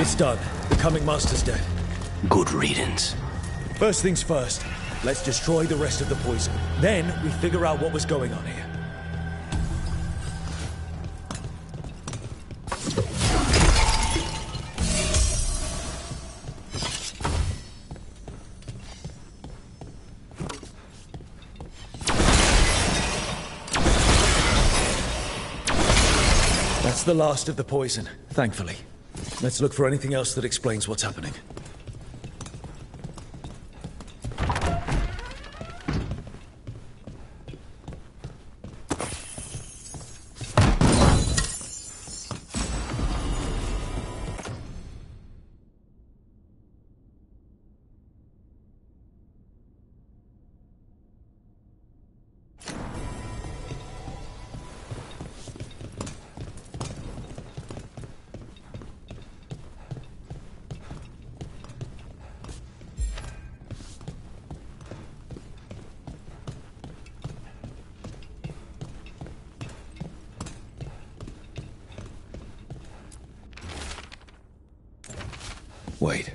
It's done. The Coming Master's dead. Good riddance. First things first, let's destroy the rest of the poison. Then we figure out what was going on here. That's the last of the poison, thankfully. Let's look for anything else that explains what's happening. Wait.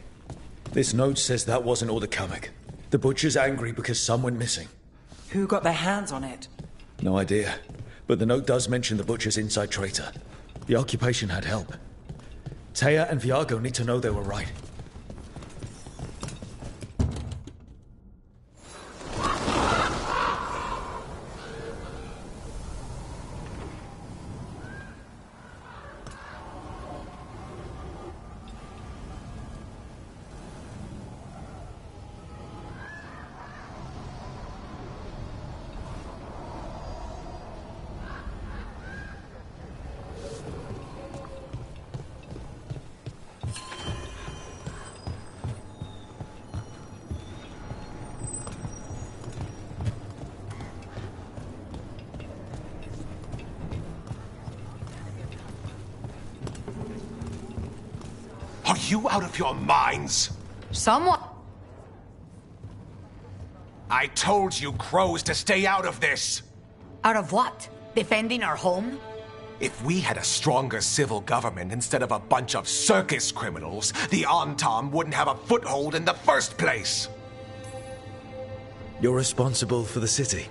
This note says that wasn't all the Kamek. The Butcher's angry because some went missing. Who got their hands on it? No idea. But the note does mention the Butcher's inside traitor. The occupation had help. Taya and Viago need to know they were right. Are you out of your minds? Somewhat. I told you crows to stay out of this! Out of what? Defending our home? If we had a stronger civil government instead of a bunch of circus criminals, the Antam wouldn't have a foothold in the first place! You're responsible for the city.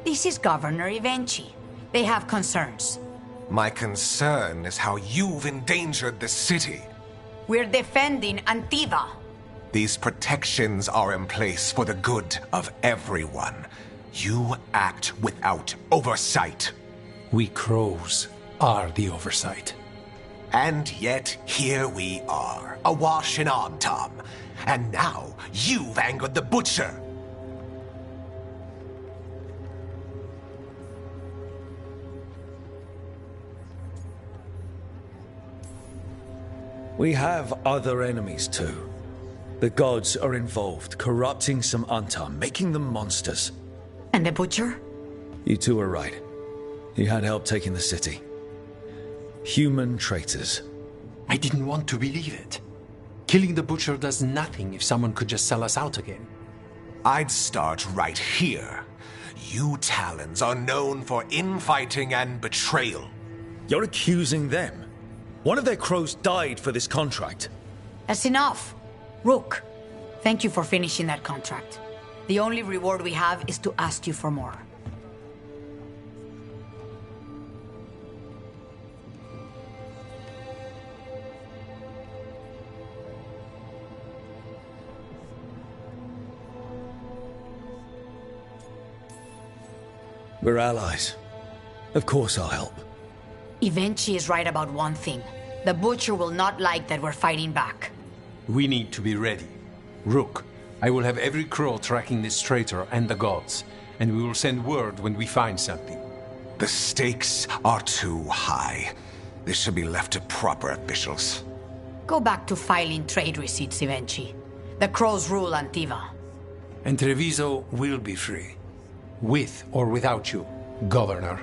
This is Governor Ivenchi. They have concerns. My concern is how you've endangered the city. We're defending Antiva. These protections are in place for the good of everyone. You act without oversight. We crows are the oversight. And yet, here we are, awash in Antam. And now, you've angered the Butcher. We have other enemies too. The gods are involved, corrupting some Antam, making them monsters. And the Butcher? You two are right. He had help taking the city. Human traitors. I didn't want to believe it. Killing the Butcher does nothing if someone could just sell us out again. I'd start right here. You Talons are known for infighting and betrayal. You're accusing them. One of their crows died for this contract. That's enough. Rook, thank you for finishing that contract. The only reward we have is to ask you for more. We're allies. Of course I'll help. Ivenchi is right about one thing. The Butcher will not like that we're fighting back. We need to be ready. Rook, I will have every crow tracking this traitor and the gods, and we will send word when we find something. The stakes are too high. This should be left to proper officials. Go back to filing trade receipts, Ivenchi. The crows rule Antiva. And Treviso will be free. With or without you, Governor.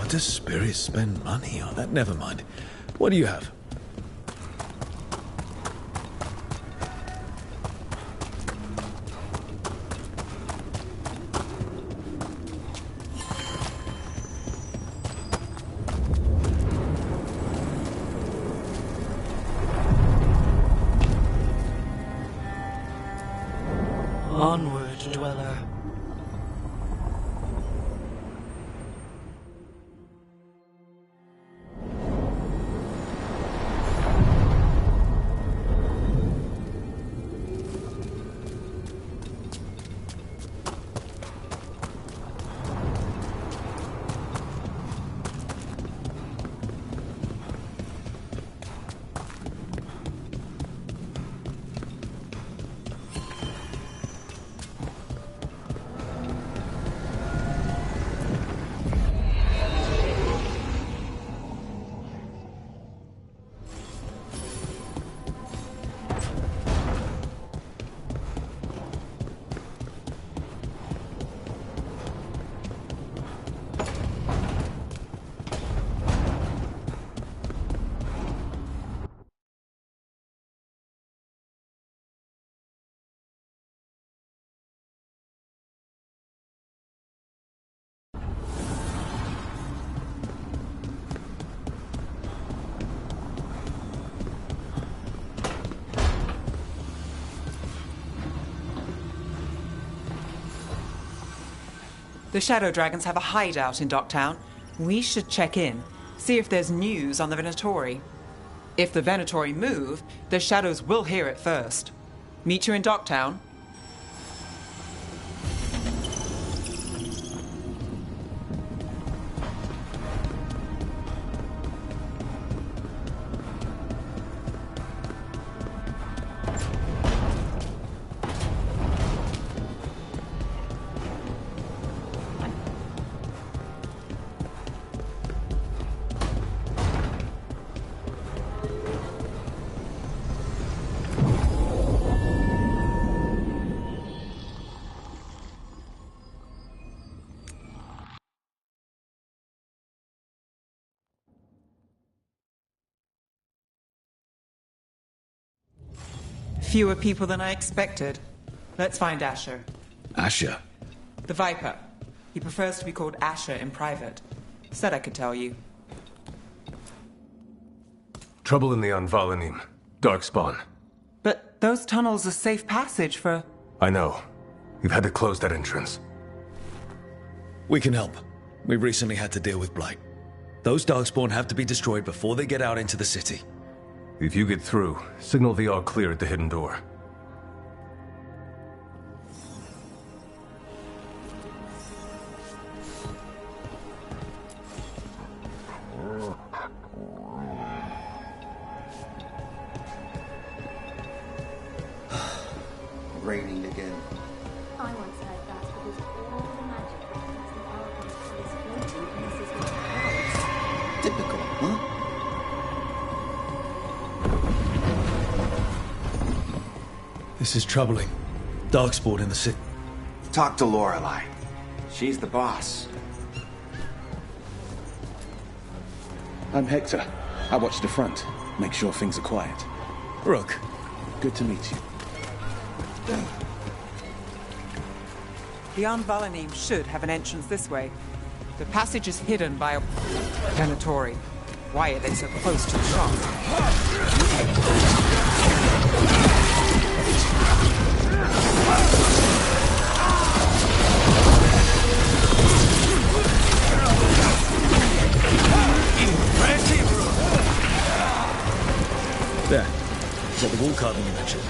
What does Spirit spend money on? Never mind. What do you have? Onward, dweller. The Shadow Dragons have a hideout in Docktown. We should check in, see if there's news on the Venatori. If the Venatori move, the Shadows will hear it first. Meet you in Docktown. Fewer people than I expected. Let's find Asher. Asher? The Viper. He prefers to be called Asher in private. Said I could tell you. Trouble in the Anvalanim. Darkspawn. But those tunnels are safe passage for... I know. We've had to close that entrance. We can help. We recently had to deal with Blight. Those Darkspawn have to be destroyed before they get out into the city. If you get through, signal the all clear at the hidden door. Raining again. I once heard that because all the magic happens in Argon's is floating in the system of clouds. Typical, huh? This is troubling. Darkspawn in the city. Talk to Lorelei. She's the boss. I'm Hector. I watch the front. Make sure things are quiet. Rook. Good to meet you. The Anvalanim should have an entrance this way. The passage is hidden by a Venatori. Why are they so close to the shop? There. Is that the wall carving you mentioned?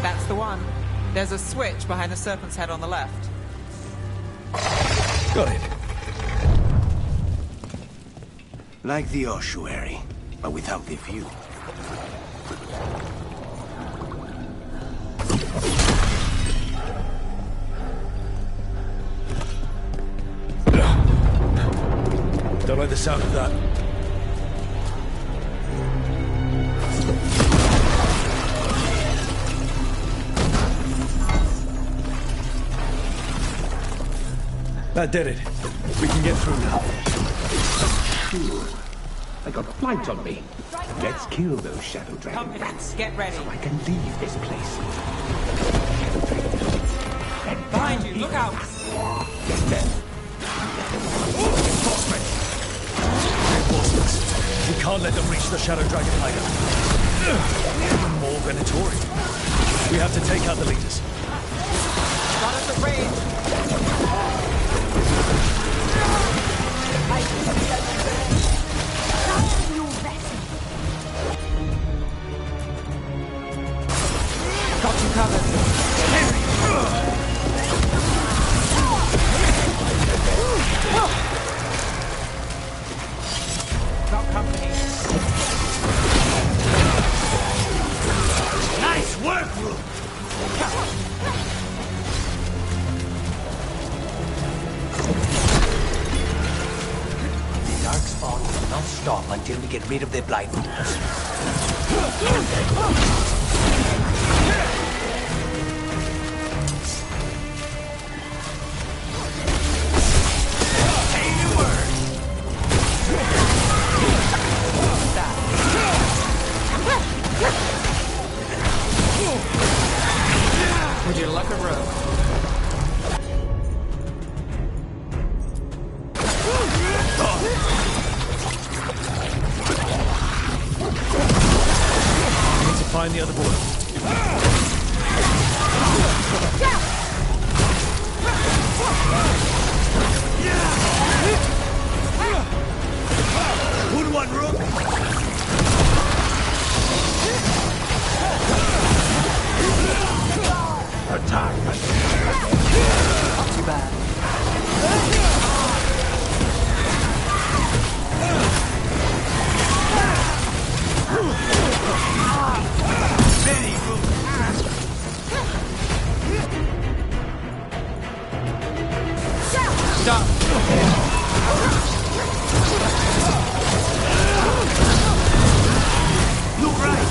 That's the one. There's a switch behind the serpent's head on the left. Got it. Like the ossuary, but without the view. Don't like the sound of that. That did it. We can get through now. got flight on me. Let's kill those Shadow Dragon Company, rats. get ready. So I can leave this place. Behind you, look out! Reinforcements. We can't let them reach the Shadow Dragon hideout. More Venatori. We have to take out the leaders. Got us at range. Got you covered. Got company. Nice work, Rook! The Darkspawn will not stop until we get rid of their blind rulers. Would you like a rope? Need to find the other border. Good one, Rook! Attack! Not too bad. Ready, Rook! Stop! Look right!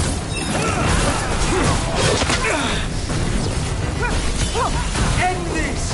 End this!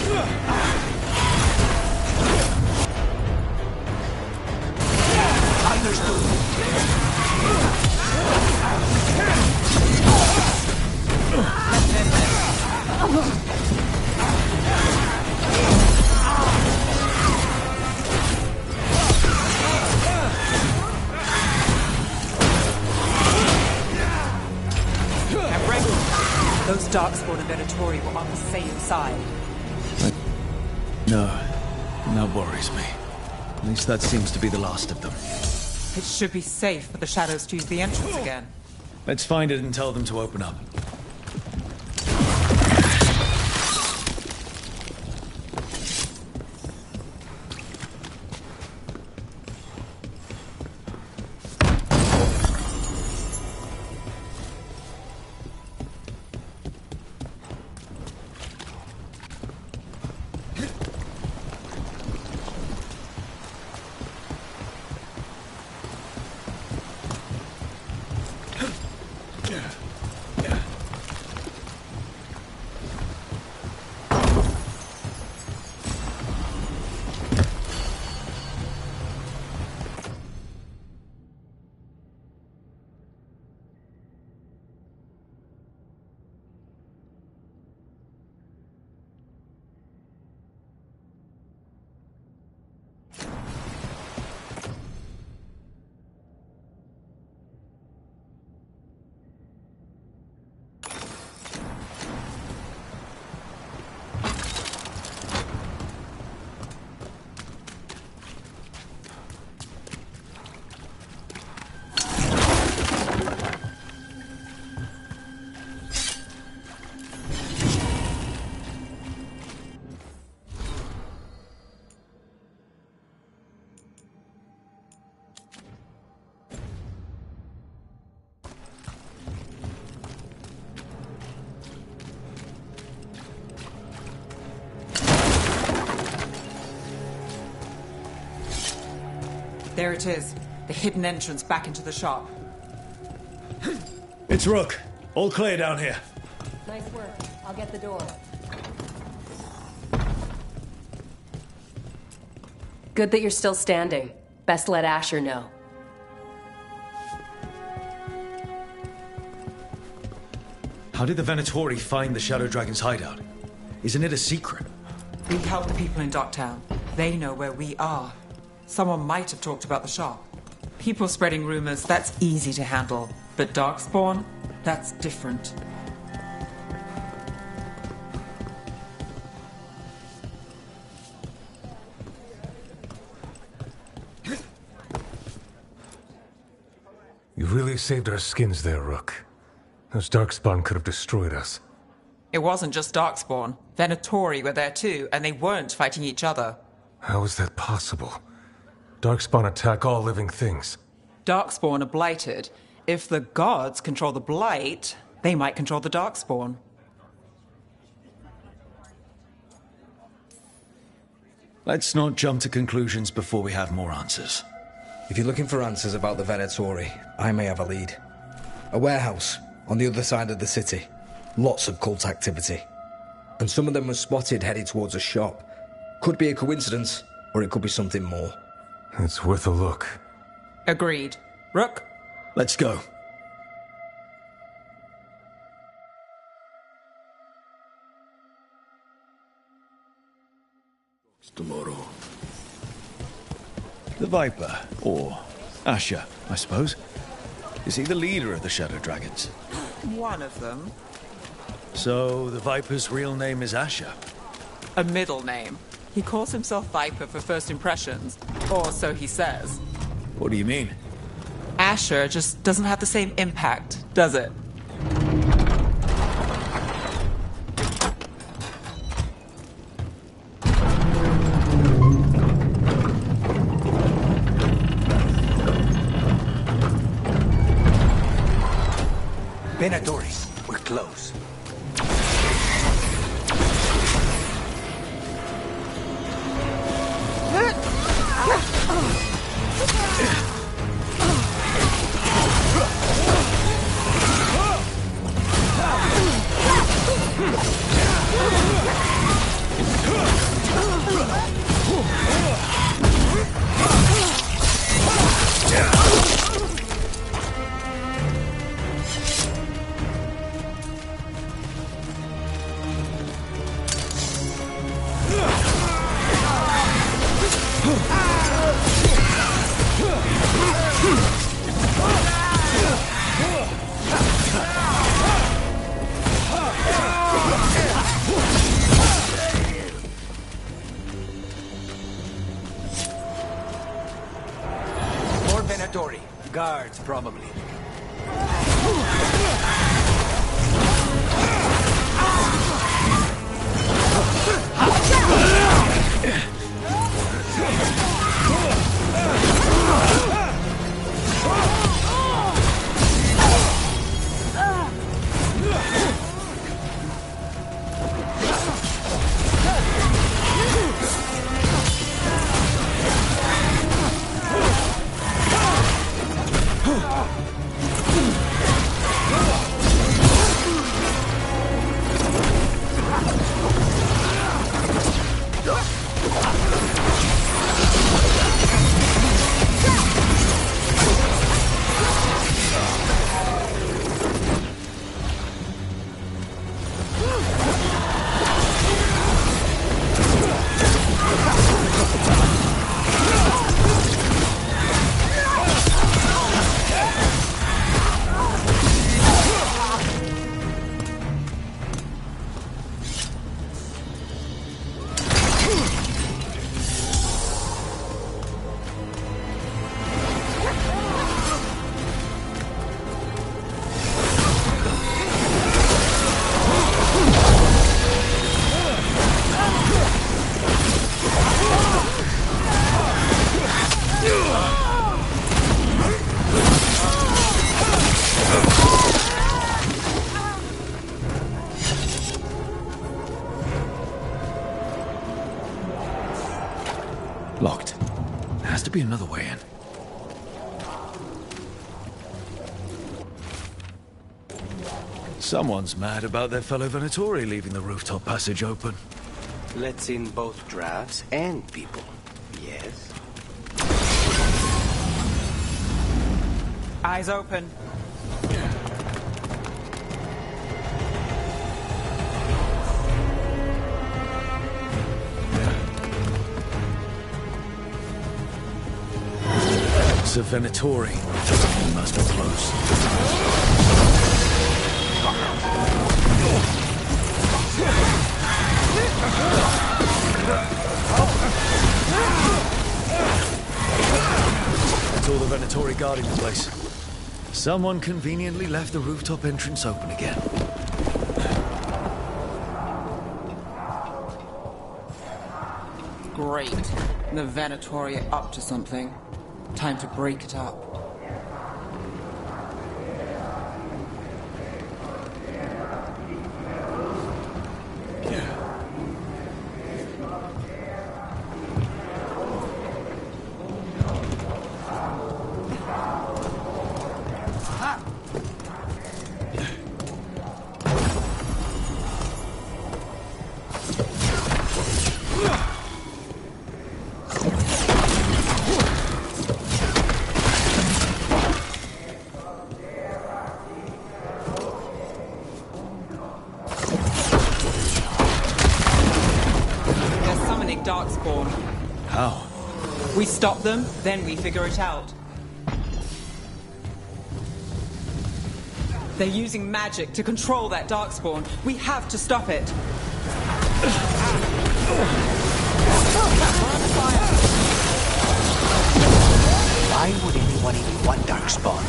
And Regnum, those Darkspawn and Venatori were on the same side. No. That worries me. At least that seems to be the last of them. It should be safe for the Shadows to use the entrance again. Let's find it and tell them to open up. There it is. The hidden entrance back into the shop. It's Rook. All clear down here. Nice work. I'll get the door. Good that you're still standing. Best let Asher know. How did the Venatori find the Shadow Dragon's hideout? Isn't it a secret? We help the people in Docktown. They know where we are. Someone might have talked about the shop. People spreading rumors, that's easy to handle. But Darkspawn, that's different. You really saved our skins there, Rook. Those Darkspawn could have destroyed us. It wasn't just Darkspawn. Venatori were there too, and they weren't fighting each other. How is that possible? Darkspawn attack all living things. Darkspawn are blighted. If the gods control the blight, they might control the Darkspawn. Let's not jump to conclusions before we have more answers. If you're looking for answers about the Venatori, I may have a lead. A warehouse on the other side of the city. Lots of cult activity. And some of them were spotted headed towards a shop. Could be a coincidence, or it could be something more. It's worth a look. Agreed. Rook? Let's go. Tomorrow. The Viper, or Asher, I suppose. Is he the leader of the Shadow Dragons? One of them. So, the Viper's real name is Asher? A middle name. He calls himself Viper for first impressions, or so he says. What do you mean? Asher just doesn't have the same impact, does it? Venatori, we're close. Guards, probably. Locked. There has to be another way in. Someone's mad about their fellow Venatori leaving the rooftop passage open. Let's in both drafts and people. Yes? Eyes open. Gates of Venatori. We must be close. That's all the Venatori guarding the place. Someone conveniently left the rooftop entrance open again. Great. The Venatori are up to something. Time to break it up. Darkspawn. How? We stop them, then we figure it out. They're using magic to control that Darkspawn. We have to stop it. Why would anyone even want Darkspawn?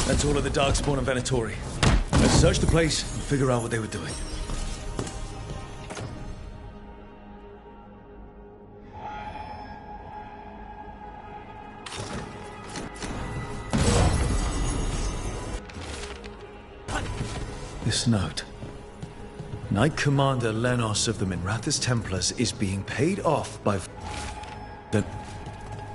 That's all of the Darkspawn and Venatori. Let's search the place and figure out what they were doing. This note. Knight Commander Lenos of the Minrathous Templars is being paid off by...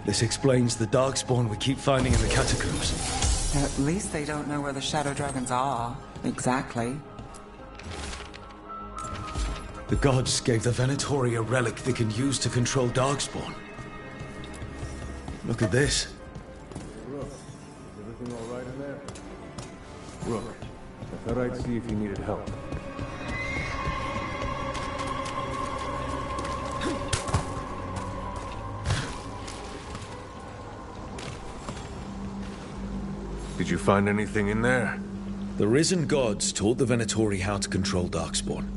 This explains the Darkspawn we keep finding in the catacombs. At least they don't know where the Shadow Dragons are. Exactly. The gods gave the Venatori a relic they can use to control Darkspawn. Look at this. Rook, is everything all right in there? Rook, I thought I'd see if you needed help. Did you find anything in there? The risen gods taught the Venatori how to control Darkspawn.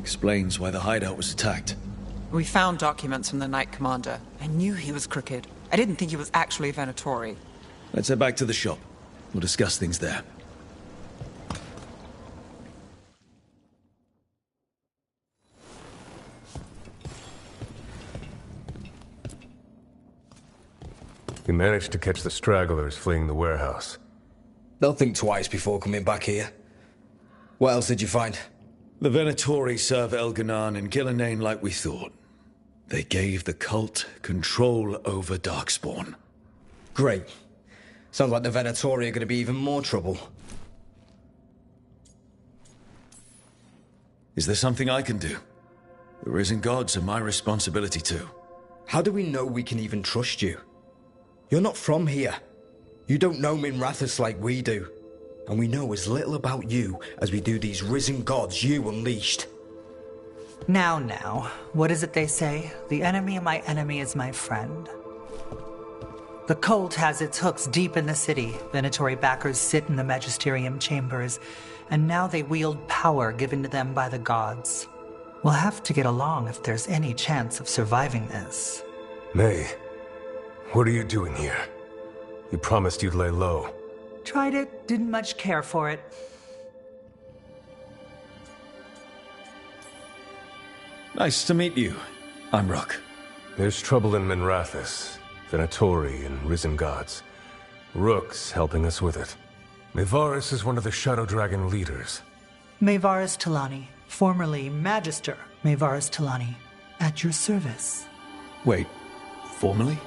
Explains why the hideout was attacked. We found documents from the Knight Commander. I knew he was crooked. I didn't think he was actually a Venatori. Let's head back to the shop. We'll discuss things there. We managed to catch the stragglers fleeing the warehouse. They'll think twice before coming back here. What else did you find? The Venatori serve Elganon and Gillenane like we thought. They gave the cult control over Darkspawn. Great. Sounds like the Venatori are going to be even more trouble. Is there something I can do? The risen gods are my responsibility too. How do we know we can even trust you? You're not from here. You don't know Minrathous like we do. And we know as little about you as we do these risen gods you unleashed. Now, what is it they say? The enemy of my enemy is my friend. The cult has its hooks deep in the city. Venatori backers sit in the magisterium chambers, and now they wield power given to them by the gods. We'll have to get along if there's any chance of surviving this. May, what are you doing here? You promised you'd lay low. Tried it, didn't much care for it. Nice to meet you. I'm Rook. There's trouble in Minrathous, Venatori, and risen gods. Rook's helping us with it. Mayvarus is one of the Shadow Dragon leaders. Mayvarus Talani, formerly Magister Mayvarus Talani, at your service. Wait, formally?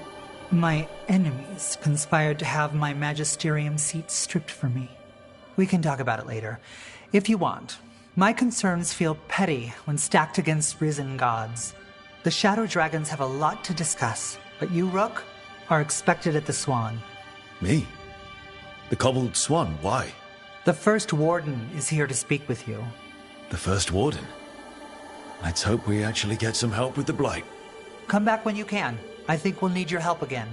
My enemies conspired to have my magisterium seat stripped from me. We can talk about it later, if you want. My concerns feel petty when stacked against risen gods. The Shadow Dragons have a lot to discuss, but you, Rook, are expected at the Swan. Me? The Cobbled Swan, why? The First Warden is here to speak with you. The First Warden? Let's hope we actually get some help with the Blight. Come back when you can. I think we'll need your help again.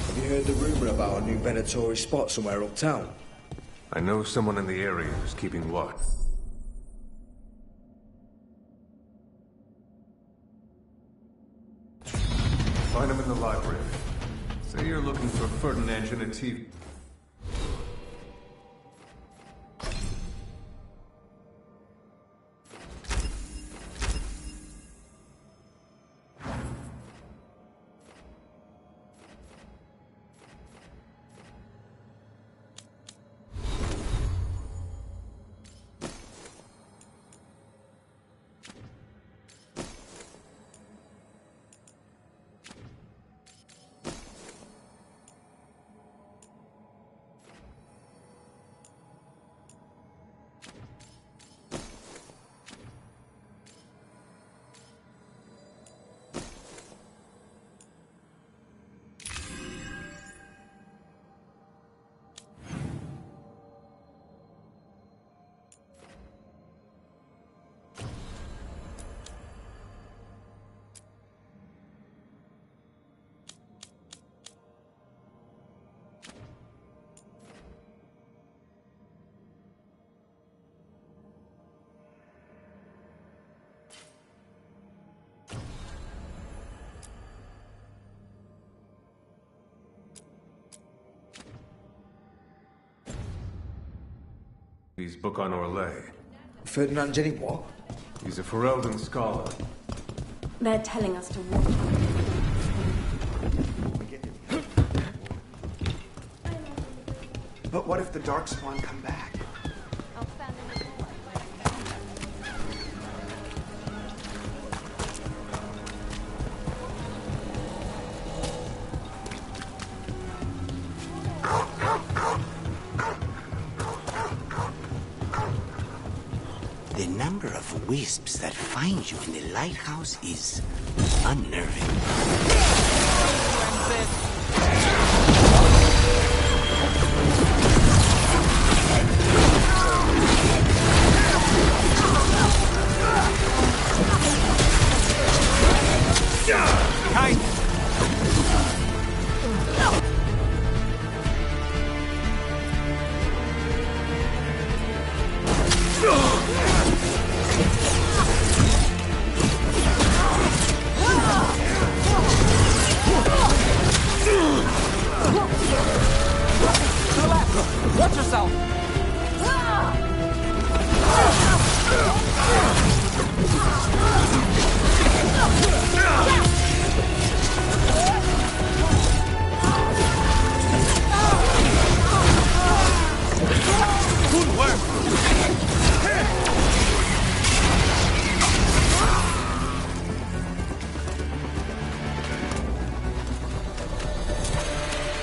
Have you heard the rumor about a new Venatori spot somewhere uptown? I know someone in the area who's keeping watch. Find him in the library. Say you're looking for Ferdinand Genetivi. He's book on Orlais. Ferdinand Jenny what? He's a Ferelden scholar. They're telling us to walk. But what if the Darkspawn come back? The number of wisps that find you in the lighthouse is unnerving. Watch yourself! Good work!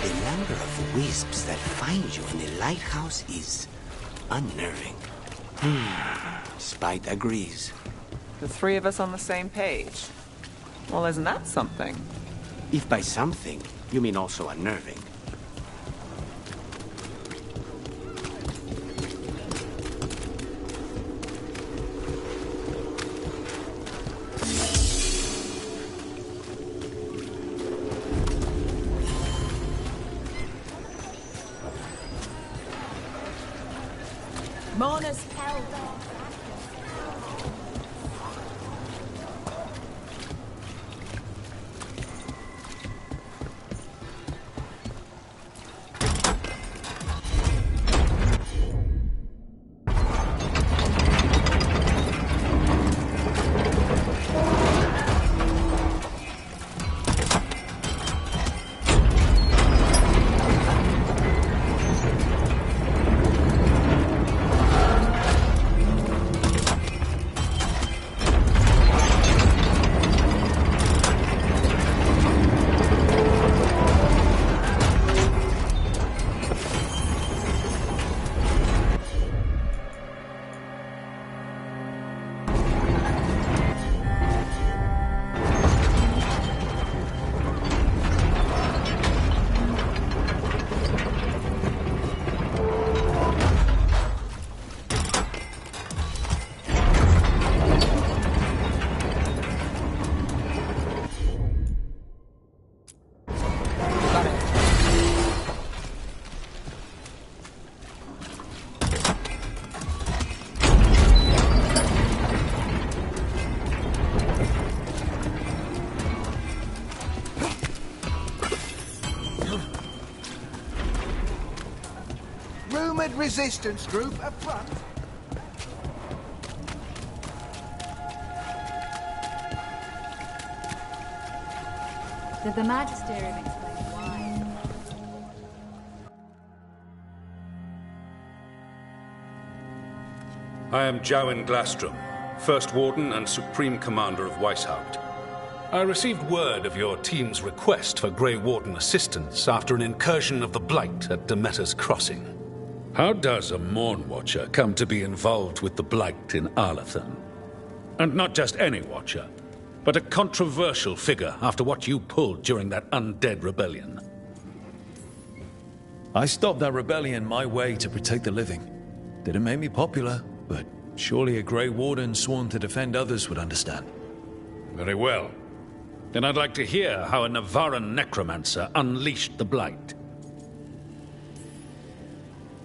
The number of wisps that find you in the lighthouse is unnerving. Spite agrees. The three of us on the same page. Well, isn't that something? If by something, you mean also unnerving. Mona's held off. resistance group up front. Did the Magisterium explain why? I am Jowen Glastrom, First Warden and Supreme Commander of Weishaupt. I received word of your team's request for Grey Warden assistance after an incursion of the Blight at Demeter's Crossing. How does a Morn Watcher come to be involved with the Blight in Arlathan? And not just any Watcher, but a controversial figure after what you pulled during that undead rebellion. I stopped that rebellion my way to protect the living. Didn't make me popular, but surely a Grey Warden sworn to defend others would understand. Very well. Then I'd like to hear how a Navaran necromancer unleashed the Blight.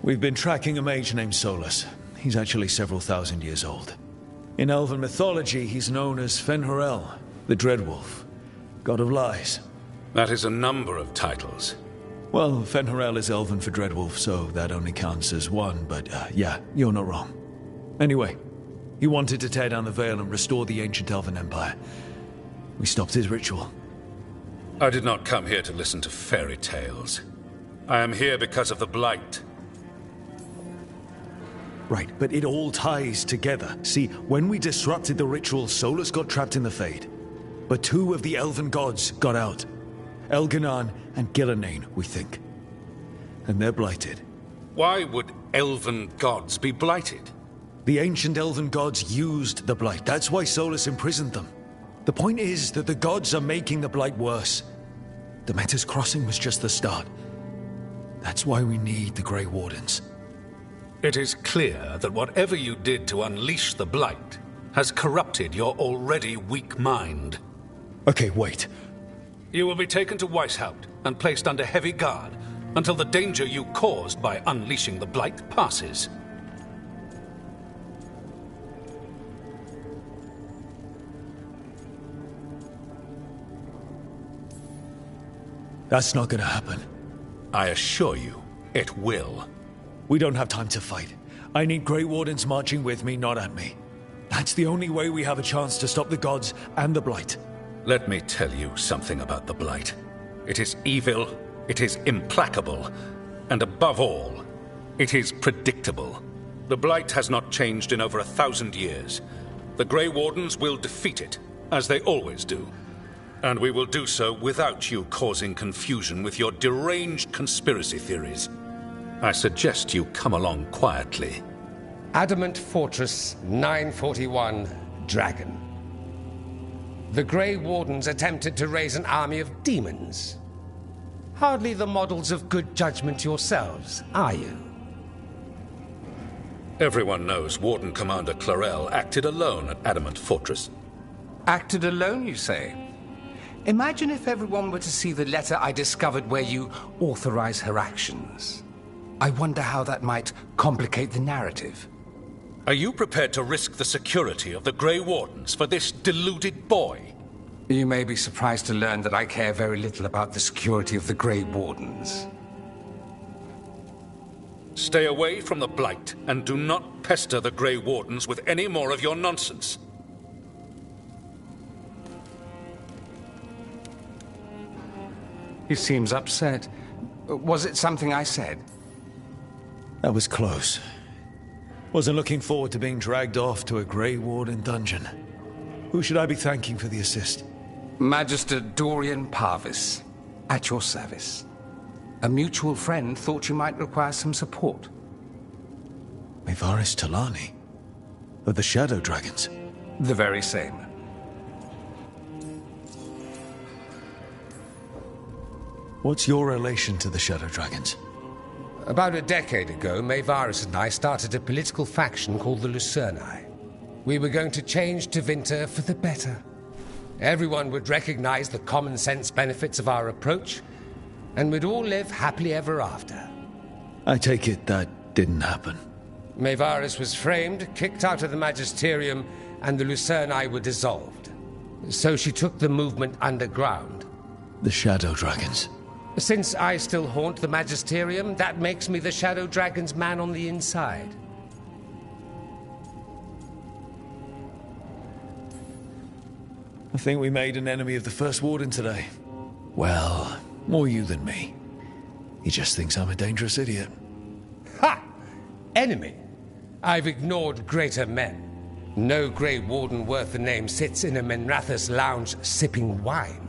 We've been tracking a mage named Solus. He's actually several thousand years old. In Elven mythology, he's known as Fen'Harel, the Dreadwolf, god of lies. That is a number of titles. Well, Fen'Harel is Elven for Dreadwolf, so that only counts as one, but yeah, you're not wrong. Anyway, he wanted to tear down the Veil and restore the ancient Elven Empire. We stopped his ritual. I did not come here to listen to fairy tales. I am here because of the Blight. Right, but it all ties together. See, when we disrupted the ritual, Solus got trapped in the Fade. But two of the Elven gods got out. Elganan and Gillenane, we think. And they're blighted. Why would Elven gods be blighted? The ancient Elven gods used the Blight. That's why Solus imprisoned them. The point is that the gods are making the Blight worse. Demeter's Crossing was just the start. That's why we need the Grey Wardens. It is clear that whatever you did to unleash the Blight has corrupted your already weak mind. Okay, wait. You will be taken to Weishaupt and placed under heavy guard until the danger you caused by unleashing the Blight passes. That's not gonna happen. I assure you, it will. We don't have time to fight. I need Grey Wardens marching with me, not at me. That's the only way we have a chance to stop the gods and the Blight. Let me tell you something about the Blight. It is evil, it is implacable, and above all, it is predictable. The Blight has not changed in over 1,000 years. The Grey Wardens will defeat it, as they always do. And we will do so without you causing confusion with your deranged conspiracy theories. I suggest you come along quietly. Adamant Fortress 941, Dragon. The Grey Wardens attempted to raise an army of demons. Hardly the models of good judgment yourselves, are you? Everyone knows Warden Commander Clarel acted alone at Adamant Fortress. Acted alone, you say? Imagine if everyone were to see the letter I discovered where you authorize her actions. I wonder how that might complicate the narrative. Are you prepared to risk the security of the Grey Wardens for this deluded boy? You may be surprised to learn that I care very little about the security of the Grey Wardens. Stay away from the Blight, and do not pester the Grey Wardens with any more of your nonsense. He seems upset. Was it something I said? That was close. Wasn't looking forward to being dragged off to a Grey Warden dungeon. Who should I be thanking for the assist? Magister Dorian Parvis, at your service. A mutual friend thought you might require some support. Mayvaris Talani? Of the Shadow Dragons? The very same. What's your relation to the Shadow Dragons? About a decade ago, Mayvaris and I started a political faction called the Lucerni. We were going to change Tevinter for the better. Everyone would recognize the common sense benefits of our approach, and we'd all live happily ever after. I take it that didn't happen. Mayvaris was framed, kicked out of the Magisterium, and the Lucerni were dissolved. So she took the movement underground. The Shadow Dragons. Since I still haunt the Magisterium, that makes me the Shadow Dragon's man on the inside. I think we made an enemy of the First Warden today. Well, more you than me. He just thinks I'm a dangerous idiot. Ha! Enemy? I've ignored greater men. No Grey Warden worth the name sits in a Minrathous lounge sipping wine.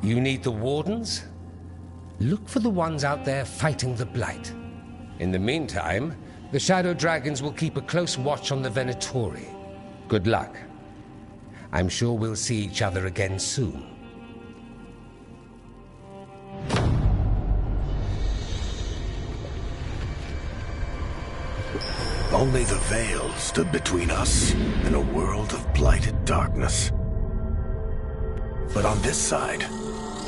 You need the Wardens? Look for the ones out there fighting the Blight. In the meantime, the Shadow Dragons will keep a close watch on the Venatori. Good luck. I'm sure we'll see each other again soon. Only the Veil stood between us and a world of blighted darkness. But on this side,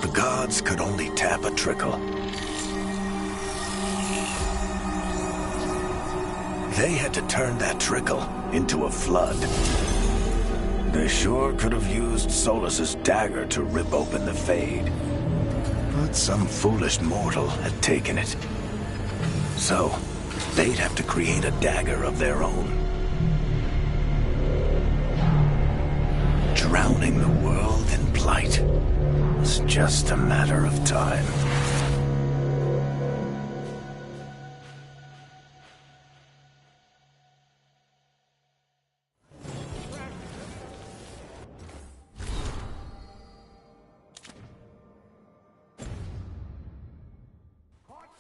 the gods could only tap a trickle. They had to turn that trickle into a flood. They sure could have used Solus's dagger to rip open the Fade. But some foolish mortal had taken it. So, they'd have to create a dagger of their own. Drowning the world in blight was just a matter of time.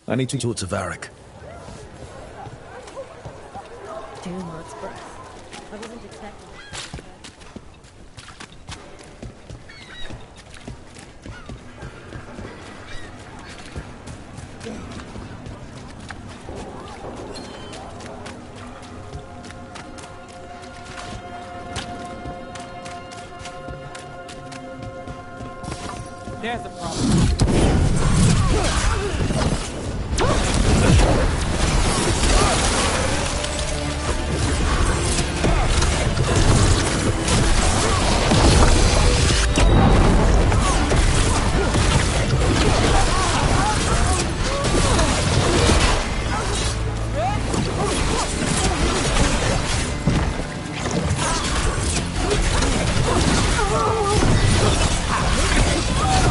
I need to talk to Varric. Dumont's breath. I wasn't expecting it. There's a problem.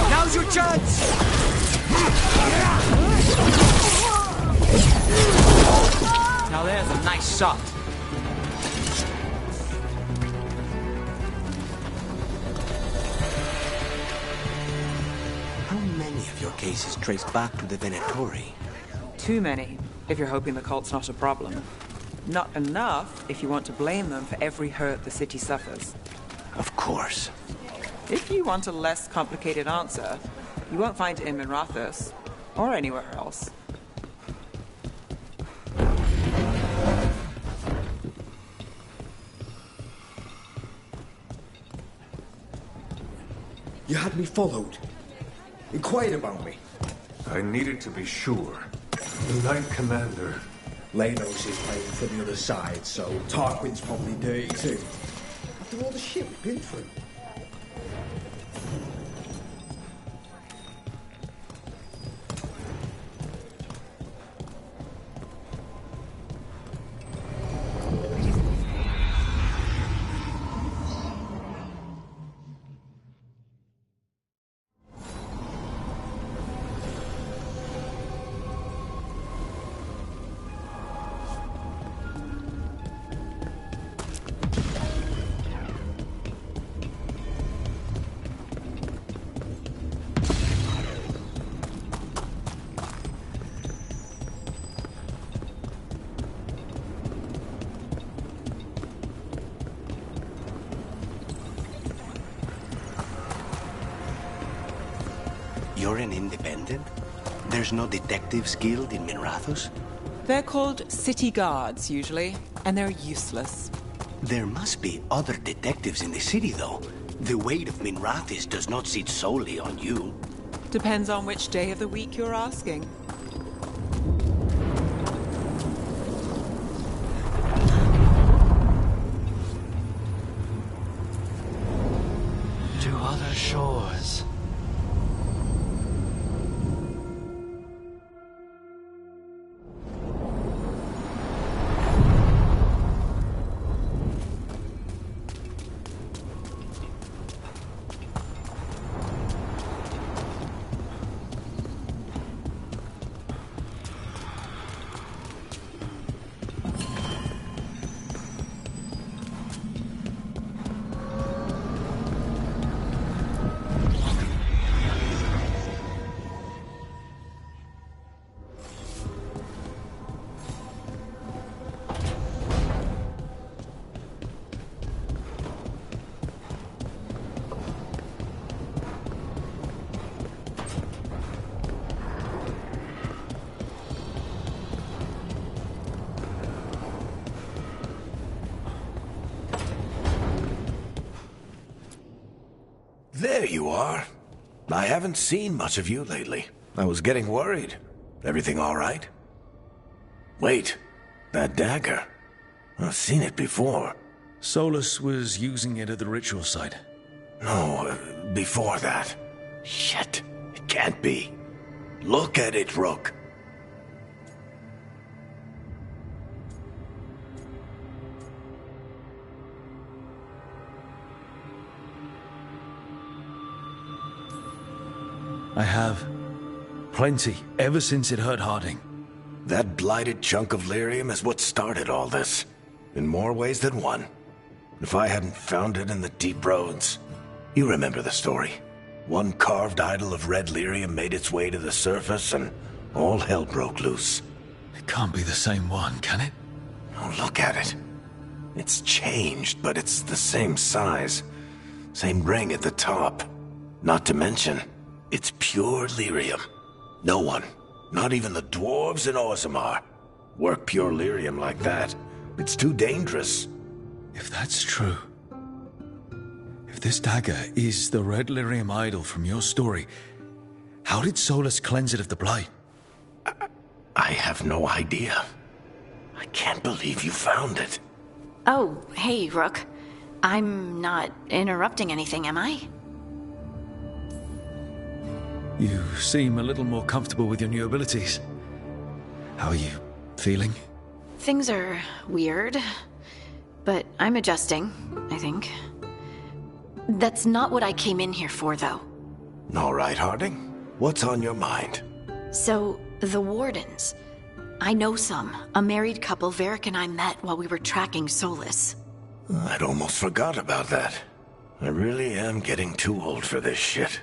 Now's your chance! Now there's a nice shot. How many of your cases trace back to the Venatori? Too many, if you're hoping the cult's not a problem. Not enough if you want to blame them for every hurt the city suffers. Of course. If you want a less complicated answer, you won't find it in Minrathous, or anywhere else. You had me followed. Inquired about me. I needed to be sure. The Knight Commander. Lanos is playing for the other side, so Tarquin's probably dirty too. After all the shit we've been through. You're an independent? There's no detectives guild in Minrathous? They're called city guards, usually, and they're useless. There must be other detectives in the city, though. The weight of Minrathous does not sit solely on you. Depends on which day of the week you're asking. To other shores. There you are. I haven't seen much of you lately. I was getting worried. Everything all right? Wait, that dagger. I've seen it before. Solus was using it at the ritual site. No, before that. Shit, it can't be. Look at it, Rook. I have. Plenty, ever since it hurt Harding. That blighted chunk of lyrium is what started all this. In more ways than one. If I hadn't found it in the deep roads. You remember the story. One carved idol of red lyrium made its way to the surface and all hell broke loose. It can't be the same one, can it? Oh, look at it. It's changed, but it's the same size. Same ring at the top. Not to mention, it's pure lyrium. No one, not even the dwarves in Orzammar, work pure lyrium like that. It's too dangerous. If that's true, if this dagger is the red lyrium idol from your story, how did Solus cleanse it of the blight? I have no idea. I can't believe you found it. Oh, hey, Rook. I'm not interrupting anything, am I? You seem a little more comfortable with your new abilities. How are you feeling? Things are weird, but I'm adjusting, I think. That's not what I came in here for, though. All right, Harding. What's on your mind? So, the Wardens. I know some. A married couple Varric and I met while we were tracking Solus. I'd almost forgot about that. I really am getting too old for this shit.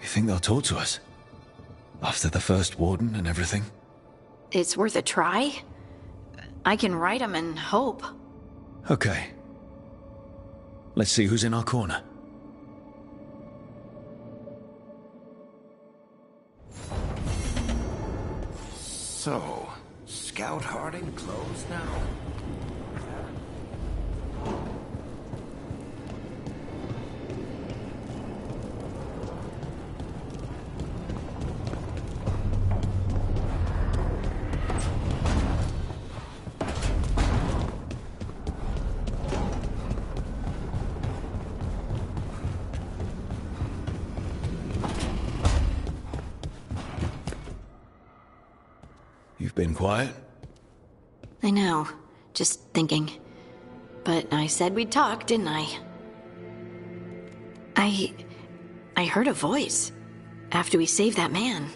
You think they'll talk to us? After the first warden and everything? It's worth a try. I can write them and hope. Okay. Let's see who's in our corner. So, Scout Harding closed now? You've been quiet? I know. Just thinking. But I said we'd talk, didn't I? I heard a voice after we saved that man.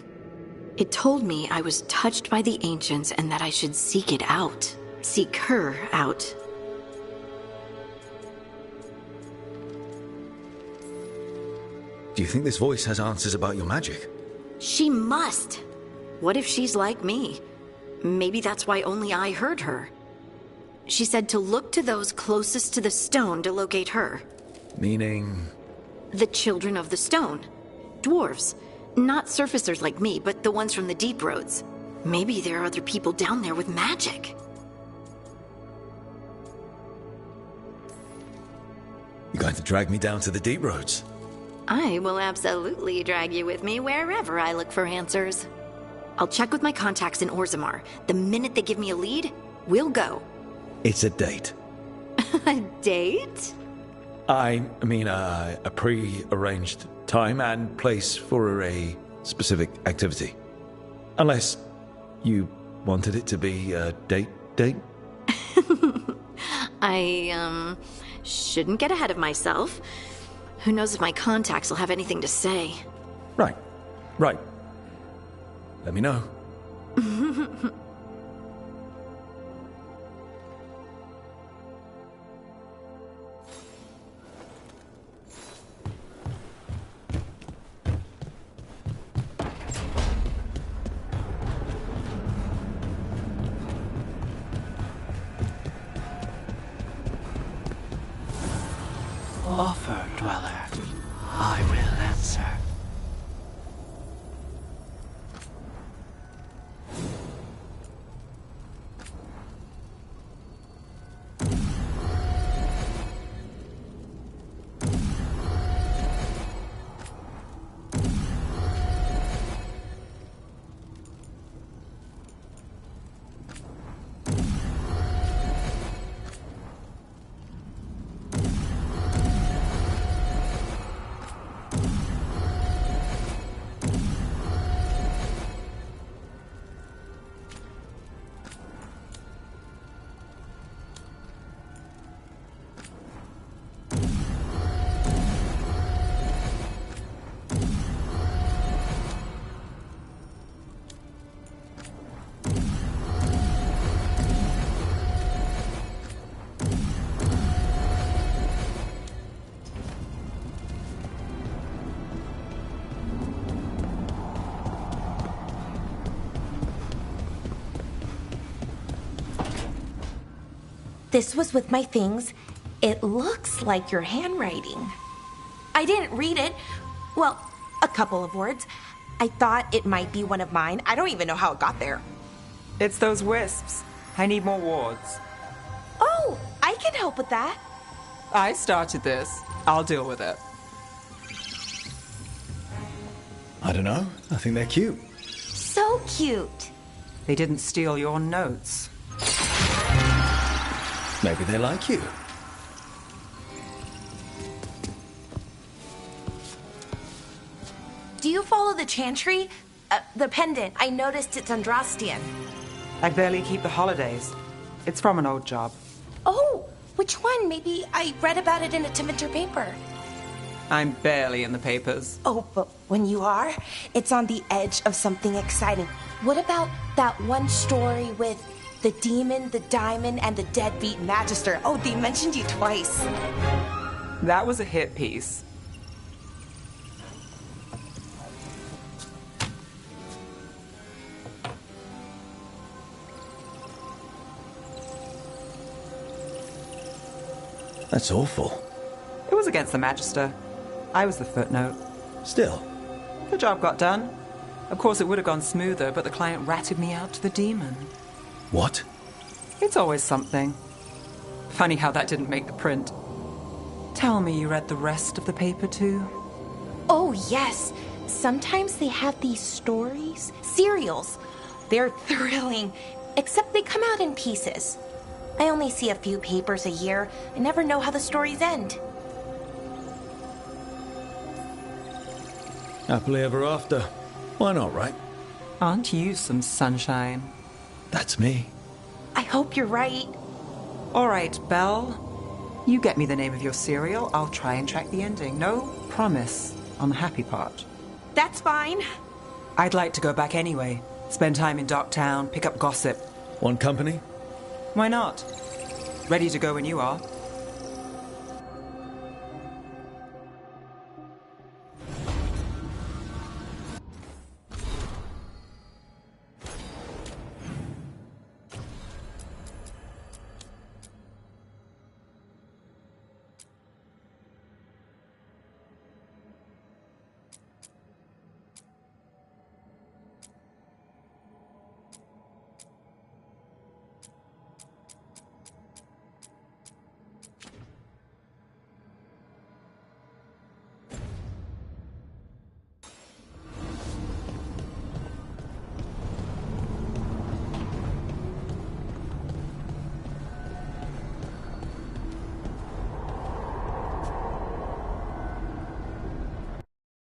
It told me I was touched by the Ancients and that I should seek it out. Seek her out. Do you think this voice has answers about your magic? She must! What if she's like me? Maybe that's why only I heard her. She said to look to those closest to the stone to locate her. Meaning? The Children of the Stone. Dwarves. Not surfacers like me, but the ones from the deep roads. Maybe there are other people down there with magic. You're going to drag me down to the deep roads? I will absolutely drag you with me wherever I look for answers. I'll check with my contacts in Orzammar. The minute they give me a lead, we'll go. It's a date. A date? I mean, a pre-arranged time and place for a specific activity. Unless you wanted it to be a date? I, shouldn't get ahead of myself. Who knows if my contacts will have anything to say. Right. Let me know. Offer, Dweller. I will answer. this was with my things. It looks like your handwriting. I didn't read it. Well, a couple of words. I thought it might be one of mine. I don't even know how it got there. It's those wisps. I need more wards. Oh, I can help with that. I started this. I'll deal with it. I don't know. I think they're cute. So cute. They didn't steal your notes. Maybe they like you. Do you follow the chantry? The pendant. I noticed it's Andrastian. I barely keep the holidays. It's from an old job. Oh, which one? Maybe I read about it in a Tevinter paper. I'm barely in the papers. Oh, but when you are, it's on the edge of something exciting. What about that one story with the demon, the diamond, and the deadbeat magister? Oh, they mentioned you twice. That was a hit piece. That's awful. It was against the Magister. I was the footnote. Still. The job got done. Of course, it would have gone smoother, but the client ratted me out to the demon. What? It's always something. Funny how that didn't make the print. Tell me you read the rest of the paper, too? Oh, yes. Sometimes they have these stories, serials. They're thrilling, except they come out in pieces. I only see a few papers a year. I never know how the stories end. Happily ever after. Why not, right? Aren't you some sunshine? That's me. I hope you're right. All right, Belle. You get me the name of your serial. I'll try and track the ending. No promise on the happy part. That's fine. I'd like to go back anyway. Spend time in Darktown, pick up gossip. Want company? Why not? Ready to go when you are.